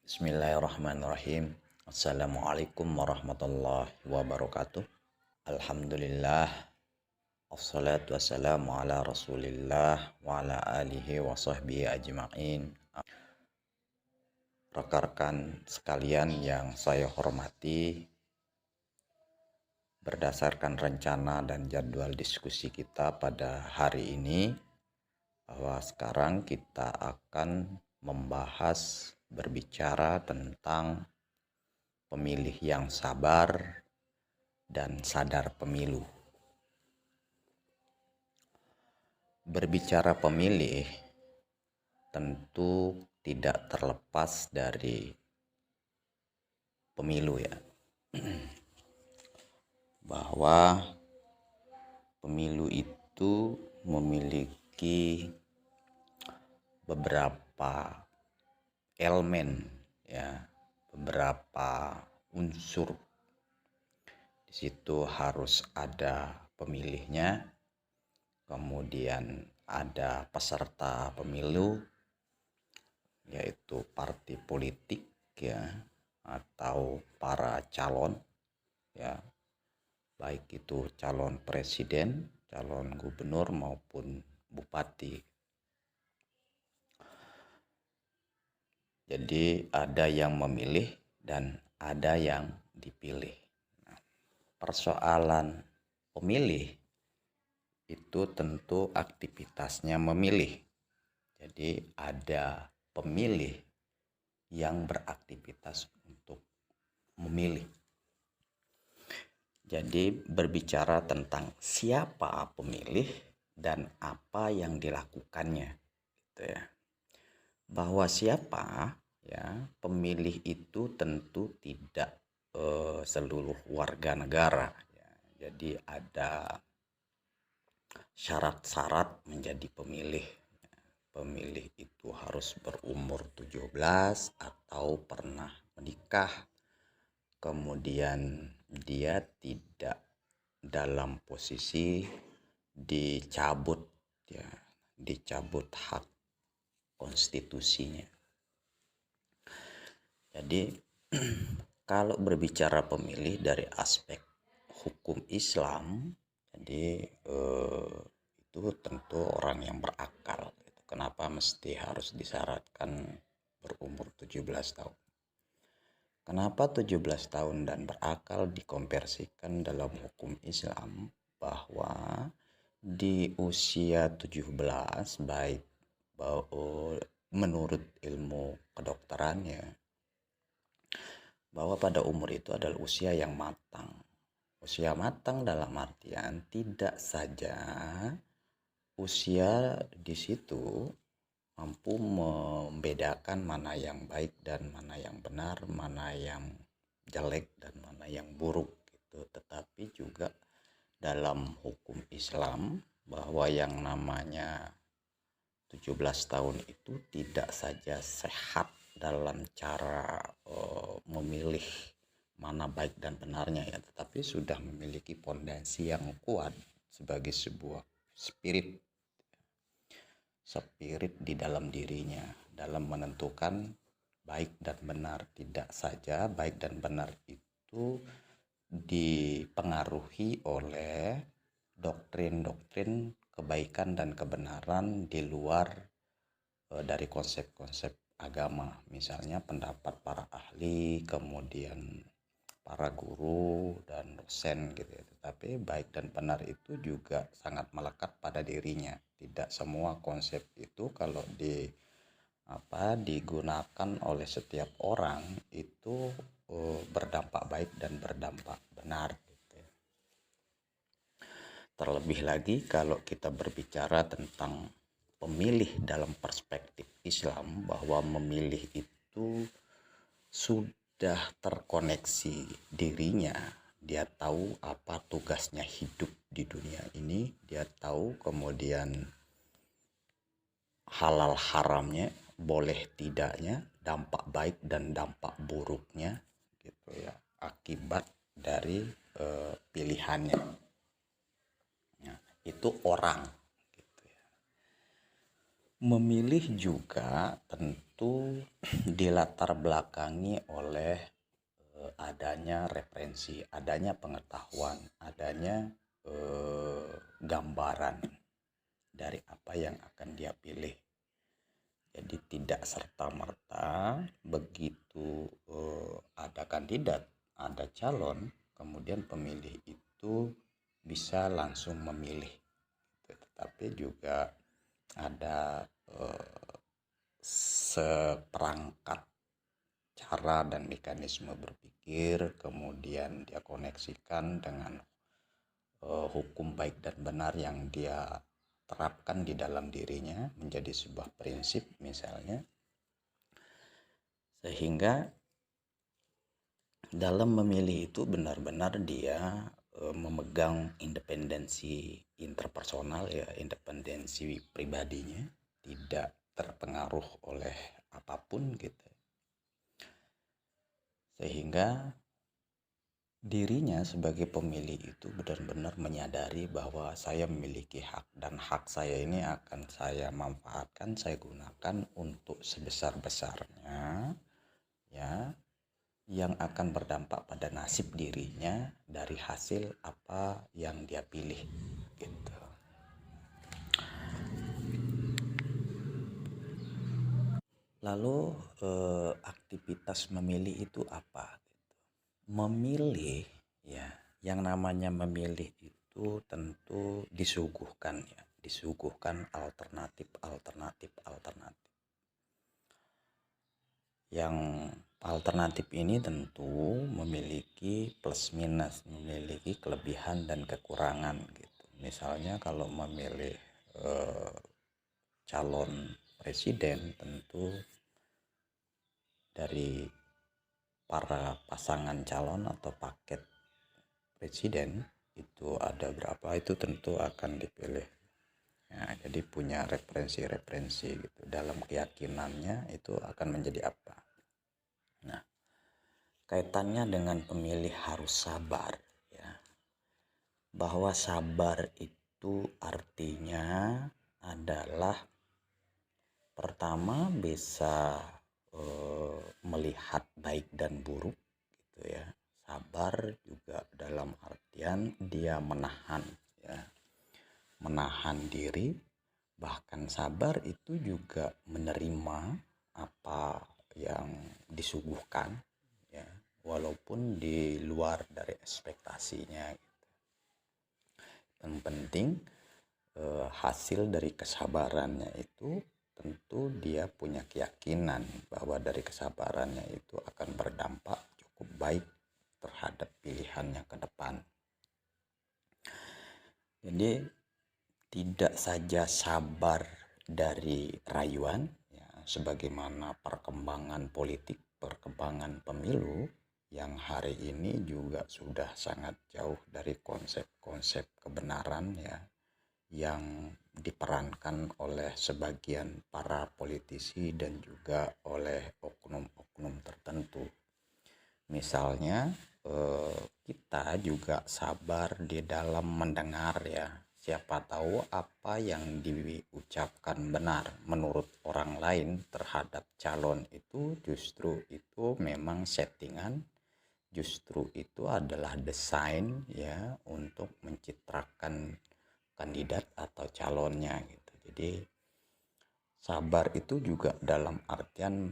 Bismillahirrahmanirrahim. Assalamualaikum warahmatullahi wabarakatuh. Alhamdulillah. Wassalatu wassalamu ala rasulillah wa ala alihi wa sahbihi ajma'in. Rekan-rekan sekalian yang saya hormati, berdasarkan rencana dan jadwal diskusi kita pada hari ini, bahwa sekarang kita akan membahas berbicara tentang pemilih yang sabar dan sadar pemilu. Berbicara pemilih tentu tidak terlepas dari pemilu ya. Bahwa pemilu itu memiliki beberapa elemen ya, beberapa unsur. Di situ harus ada pemilihnya, kemudian ada peserta pemilu, yaitu partai politik ya, atau para calon ya, baik itu calon presiden, calon gubernur maupun bupati. Jadi ada yang memilih dan ada yang dipilih. Nah, persoalan pemilih itu tentu aktivitasnya memilih. Jadi ada pemilih yang beraktivitas untuk memilih. Jadi berbicara tentang siapa pemilih dan apa yang dilakukannya, gitu ya. Bahwa siapa ya pemilih itu tentu tidak seluruh warga negara ya. Jadi ada syarat-syarat menjadi pemilih. Pemilih itu harus berumur 17 atau pernah menikah. Kemudian dia tidak dalam posisi dicabut ya, dicabut hak konstitusinya. Jadi kalau berbicara pemilih dari aspek hukum Islam, jadi itu tentu orang yang berakal. Kenapa mesti harus disyaratkan berumur 17 tahun? Kenapa 17 tahun dan berakal dikonversikan dalam hukum Islam? Bahwa di usia 17 baik menurut ilmu kedokterannya, bahwa pada umur itu adalah usia yang matang. Usia matang dalam artian tidak saja usia di situ mampu membedakan mana yang baik dan mana yang benar, mana yang jelek dan mana yang buruk gitu. Tetapi juga dalam hukum Islam bahwa yang namanya 17 tahun itu tidak saja sehat dalam cara memilih mana baik dan benarnya ya, tetapi sudah memiliki fondasi yang kuat sebagai sebuah spirit di dalam dirinya dalam menentukan baik dan benar. Tidak saja baik dan benar itu dipengaruhi oleh doktrin-doktrin kebaikan dan kebenaran di luar dari konsep-konsep agama, misalnya pendapat para ahli, kemudian para guru dan dosen gitu ya. Tetapi baik dan benar itu juga sangat melekat pada dirinya. Tidak semua konsep itu kalau digunakan oleh setiap orang itu berdampak baik dan berdampak benar gitu ya. Terlebih lagi kalau kita berbicara tentang pemilih dalam perspektif Islam, bahwa memilih itu sudah terkoneksi dirinya. Dia tahu apa tugasnya hidup di dunia ini, dia tahu kemudian halal haramnya, boleh tidaknya, dampak baik dan dampak buruknya gitu ya, akibat dari pilihannya. Nah, itu orang gitu ya. Memilih juga tentu itu dilatar belakangi oleh adanya referensi, adanya pengetahuan, adanya gambaran dari apa yang akan dia pilih. Jadi tidak serta-merta begitu ada kandidat, ada calon, kemudian pemilih itu bisa langsung memilih. Tetapi juga ada seperangkat cara dan mekanisme berpikir, kemudian dia koneksikan dengan hukum baik dan benar yang dia terapkan di dalam dirinya menjadi sebuah prinsip misalnya, sehingga dalam memilih itu benar-benar dia memegang independensi interpersonal, ya, independensi pribadinya, tidak terpengaruh oleh apapun gitu, sehingga dirinya sebagai pemilih itu benar-benar menyadari bahwa saya memiliki hak, dan hak saya ini akan saya manfaatkan, saya gunakan untuk sebesar-besarnya, ya, yang akan berdampak pada nasib dirinya dari hasil apa yang dia pilih gitu. Lalu aktivitas memilih itu apa? Memilih, ya, yang namanya memilih itu tentu disuguhkan, ya, disuguhkan alternatif. Yang alternatif ini tentu memiliki plus minus, memiliki kelebihan dan kekurangan gitu. Misalnya kalau memilih calon presiden, tentu dari para pasangan calon atau paket presiden itu ada berapa, itu tentu akan dipilih, ya, jadi punya referensi gitu dalam keyakinannya itu akan menjadi apa. Nah, kaitannya dengan pemilih harus sabar, ya, bahwa sabar itu artinya adalah pertama bisa melihat baik dan buruk gitu, ya. Sabar juga dalam artian dia menahan, ya, menahan diri, bahkan sabar itu juga menerima apa yang disuguhkan, ya, walaupun di luar dari ekspektasinya gitu. Yang penting hasil dari kesabarannya itu tentu dia punya keyakinan bahwa dari kesabarannya itu akan berdampak cukup baik terhadap pilihannya ke depan. Jadi tidak saja sabar dari rayuan, ya, sebagaimana perkembangan politik, perkembangan pemilu yang hari ini juga sudah sangat jauh dari konsep-konsep kebenaran, ya, yang diperankan oleh sebagian para politisi dan juga oleh oknum-oknum tertentu. Misalnya kita juga sabar di dalam mendengar, ya, siapa tahu apa yang diucapkan benar menurut orang lain terhadap calon itu justru itu memang settingan, justru itu adalah desain, ya, untuk mencitrakan kandidat atau calonnya gitu. Jadi sabar itu juga dalam artian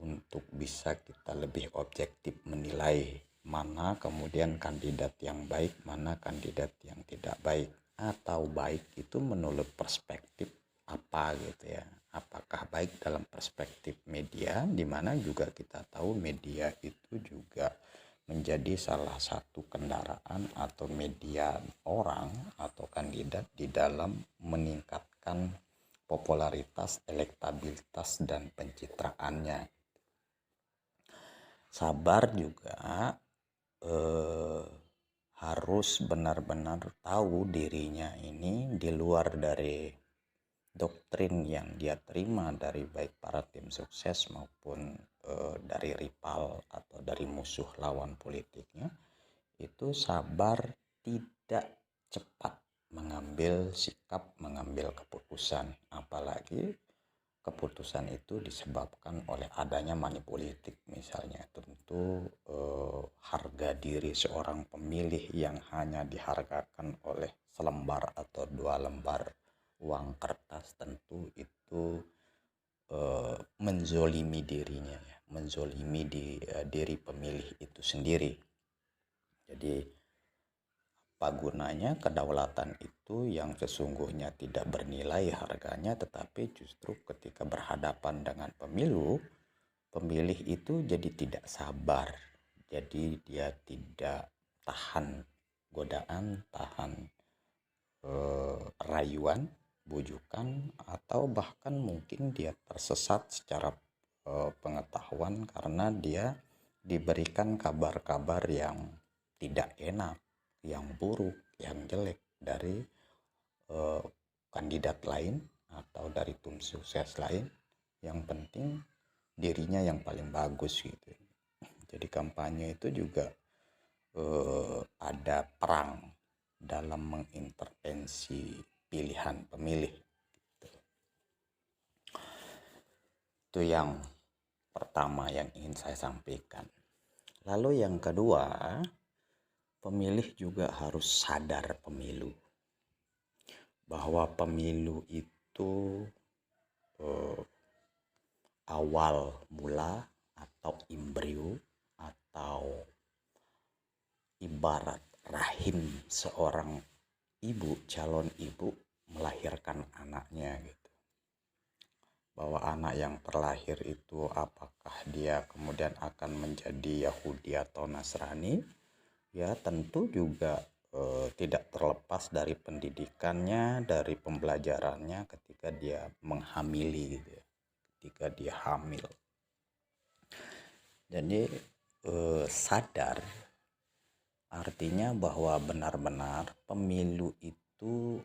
untuk bisa kita lebih objektif menilai mana kemudian kandidat yang baik, mana kandidat yang tidak baik, atau baik itu menurut perspektif apa gitu, ya. Apakah baik dalam perspektif media, di mana juga kita tahu media itu juga menjadi salah satu kendaraan atau media orang atau kandidat di dalam meningkatkan popularitas, elektabilitas, dan pencitraannya. Sabar juga harus benar-benar tahu dirinya ini di luar dari doktrin yang dia terima dari baik para tim sukses maupun dari rival atau dari musuh lawan politiknya. Itu sabar tidak cepat mengambil sikap, mengambil keputusan, apalagi keputusan keputusan itu disebabkan oleh adanya money politik. Misalnya tentu harga diri seorang pemilih yang hanya dihargakan oleh selembar atau 2 lembar uang kertas, tentu itu menzolimi dirinya, ya, menzolimi diri pemilih itu sendiri. Jadi apa gunanya kedaulatan itu yang sesungguhnya tidak bernilai harganya, tetapi justru ketika berhadapan dengan pemilu, pemilih itu jadi tidak sabar. Jadi dia tidak tahan godaan, tahan rayuan, bujukan, atau bahkan mungkin dia tersesat secara pengetahuan karena dia diberikan kabar-kabar yang tidak enak, yang buruk, yang jelek dari kandidat lain atau dari tim sukses lain. Yang penting dirinya yang paling bagus gitu. Jadi kampanye itu juga ada perang dalam mengintervensi pilihan pemilih. Itu yang pertama yang ingin saya sampaikan. Lalu yang kedua, pemilih juga harus sadar pemilu. Bahwa pemilu itu awal mula atau embrio atau ibarat rahim seorang ibu, calon ibu melahirkan anaknya gitu. Bahwa anak yang terlahir itu apakah dia kemudian akan menjadi Yahudi atau Nasrani, ya tentu juga tidak terlepas dari pendidikannya, dari pembelajarannya ketika dia menghamili gitu ya, ketika dia hamil. Jadi sadar artinya bahwa benar-benar pemilu itu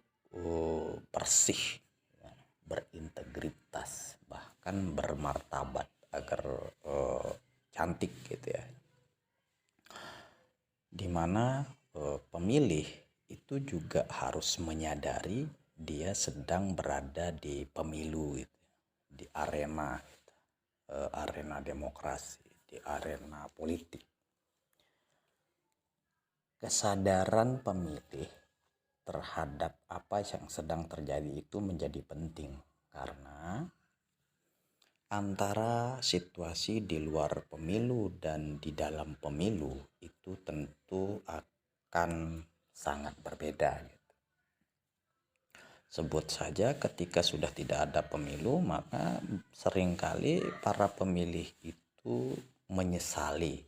bersih, ya, berintegritas, bahkan bermartabat agar cantik gitu ya. Dimana pemilih itu juga harus menyadari dia sedang berada di pemilu gitu, di arena arena demokrasi, di arena politik. Kesadaran pemilih terhadap apa yang sedang terjadi itu menjadi penting, karena antara situasi di luar pemilu dan di dalam pemilu itu tentu akan sangat berbeda gitu. Sebut saja ketika sudah tidak ada pemilu, maka seringkali para pemilih itu menyesali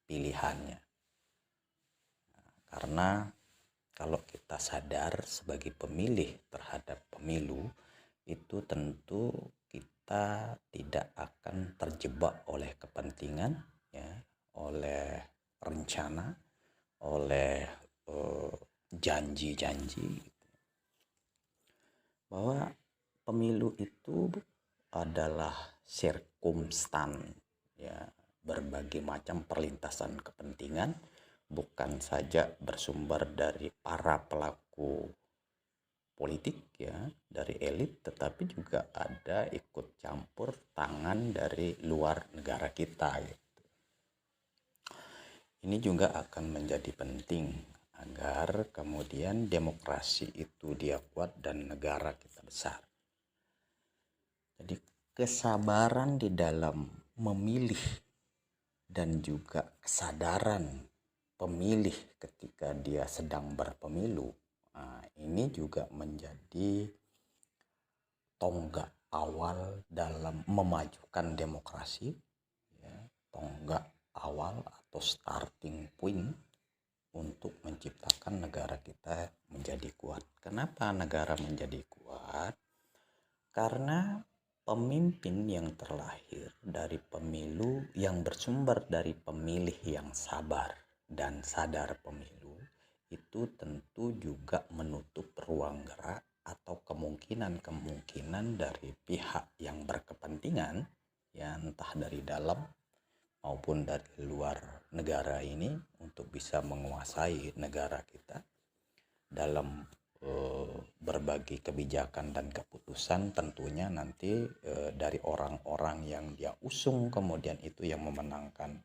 pilihannya. Karena kalau kita sadar sebagai pemilih terhadap pemilu, itu tentu kita tidak akan terjebak oleh kepentingan, ya, oleh rencana, oleh janji-janji. Bahwa pemilu itu adalah sirkumstan, ya, berbagai macam perlintasan kepentingan, bukan saja bersumber dari para pelaku politik, ya, dari elit, tetapi juga ada ikut campur tangan dari luar negara kita gitu. Ini juga akan menjadi penting agar kemudian demokrasi itu dia kuat dan negara kita besar. Jadi kesabaran di dalam memilih dan juga kesadaran pemilih ketika dia sedang berpemilu, ini juga menjadi tonggak awal dalam memajukan demokrasi, ya, tonggak awal atau starting point untuk menciptakan negara kita menjadi kuat. Kenapa negara menjadi kuat? Karena pemimpin yang terlahir dari pemilu yang bersumber dari pemilih yang sabar dan sadar pemilu itu tentu juga menutup ruang gerak atau kemungkinan-kemungkinan dari pihak yang berkepentingan, ya, entah dari dalam maupun dari luar negara ini, untuk bisa menguasai negara kita dalam berbagai kebijakan dan keputusan tentunya nanti dari orang-orang yang dia usung kemudian itu yang memenangkan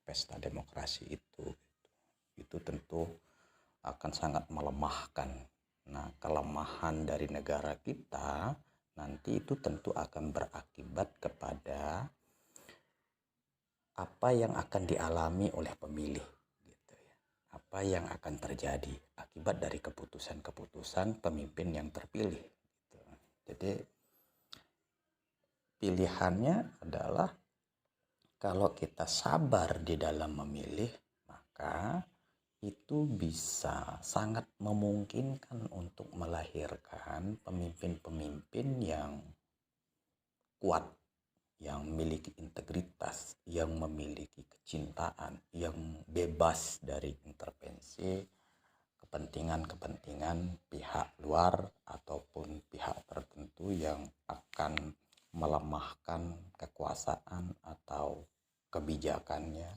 pesta demokrasi itu tentu akan sangat melemahkan. Nah, kelemahan dari negara kita nanti itu tentu akan berakibat kepada apa yang akan dialami oleh pemilih gitu ya. Apa yang akan terjadi akibat dari keputusan-keputusan pemimpin yang terpilih gitu. Jadi pilihannya adalah kalau kita sabar di dalam memilih, maka itu bisa sangat memungkinkan untuk melahirkan pemimpin-pemimpin yang kuat, yang memiliki integritas, yang memiliki kecintaan, yang bebas dari intervensi kepentingan-kepentingan pihak luar ataupun pihak tertentu yang akan melemahkan kekuasaan atau kebijakannya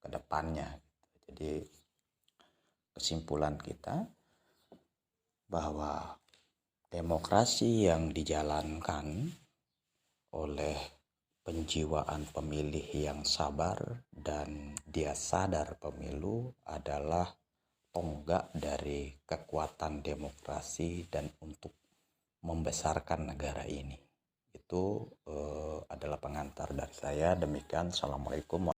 ke depannya. Jadi kesimpulan kita bahwa demokrasi yang dijalankan oleh penjiwaan pemilih yang sabar dan dia sadar pemilu adalah tonggak dari kekuatan demokrasi dan untuk membesarkan negara ini. Itu adalah pengantar dari saya. Demikian, Assalamualaikum.